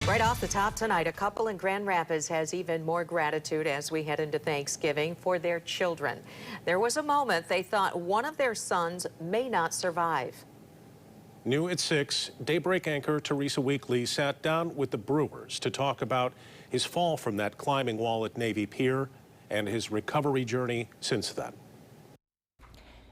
Right off the top tonight, a couple in Grand Rapids has even more gratitude as we head into Thanksgiving for their children. There was a moment they thought one of their sons may not survive. New at 6, Daybreak anchor Teresa Weekly sat down with the Brewers to talk about his fall from that climbing wall at Navy Pier and his recovery journey since then.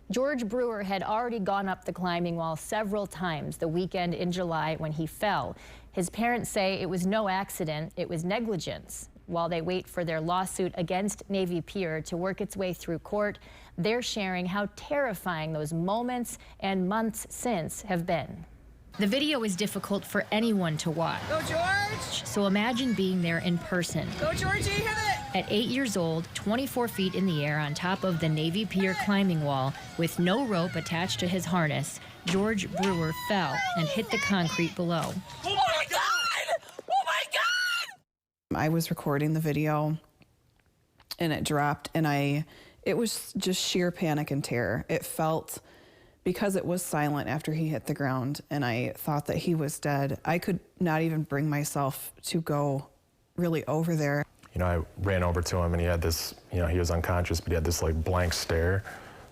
George Brewer had already gone up the climbing wall several times the weekend in July when he fell. His parents say it was no accident, it was negligence. While they wait for their lawsuit against Navy Pier to work its way through court, they're sharing how terrifying those moments and months since have been. The video is difficult for anyone to watch. Go, George! So imagine being there in person. Go, Georgie, hit it! At 8 years old, 24 feet in the air on top of the Navy Pier climbing wall, with no rope attached to his harness, George Brewer fell and hit the concrete below. Oh my God! Oh my God! I was recording the video and it dropped, and it was just sheer panic and terror. It felt, because it was silent after he hit the ground and I thought that he was dead, I could not even bring myself to go really over there. You know, I ran over to him and he had this, you know, he was unconscious, but he had this like blank stare,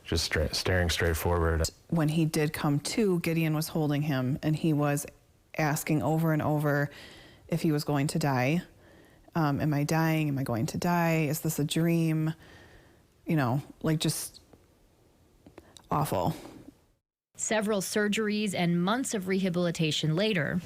just staring straight forward. When he did come to, Gideon was holding him and he was asking over and over if he was going to die. Am I dying? Am I going to die? Is this a dream? You know, like just awful. Several surgeries and months of rehabilitation later,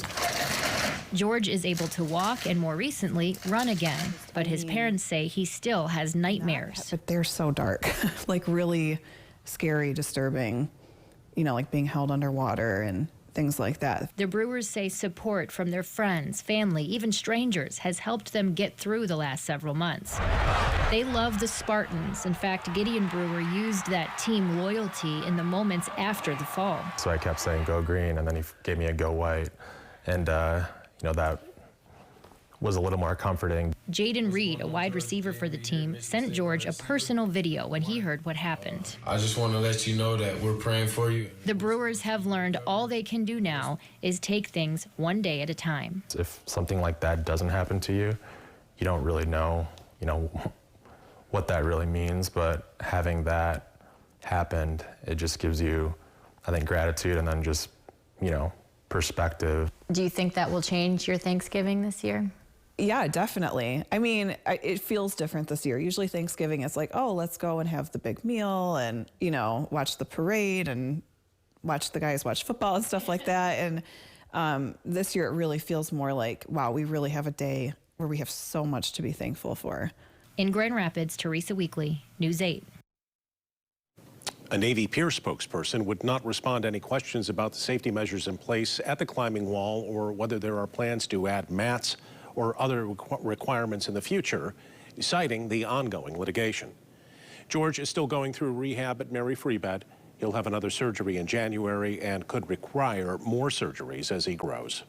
George is able to walk and more recently run again, but his parents say he still has nightmares. But they're so dark, like really scary, disturbing, you know, like being held underwater and things like that. The Brewers say support from their friends, family, even strangers has helped them get through the last several months. They love the Spartans. In fact, Gideon Brewer used that team loyalty in the moments after the fall. So I kept saying, go green, and then he gave me a go white. And, you know, that was a little more comforting. Jaden Reed, a wide receiver for the team, sent George a personal video when he heard what happened. I just want to let you know that we're praying for you. The Brewers have learned all they can do now is take things one day at a time. If something like that doesn't happen to you, you don't really know, you know, what that really means, but having that happened, it just gives you, I think, gratitude and then just, you know, perspective. Do you think that will change your Thanksgiving this year? Yeah, definitely. I mean, it feels different this year. Usually Thanksgiving, it's like, oh, let's go and have the big meal and, you know, watch the parade and watch the guys watch football and stuff like that. And this year it really feels more like, wow, we really have a day where we have so much to be thankful for. In Grand Rapids, Teresa Weekly, News 8. A Navy Pier spokesperson would not respond to any questions about the safety measures in place at the climbing wall or whether there are plans to add mats or other requirements in the future, citing the ongoing litigation. George is still going through rehab at Mary Free Bed. He'll have another surgery in January and could require more surgeries as he grows.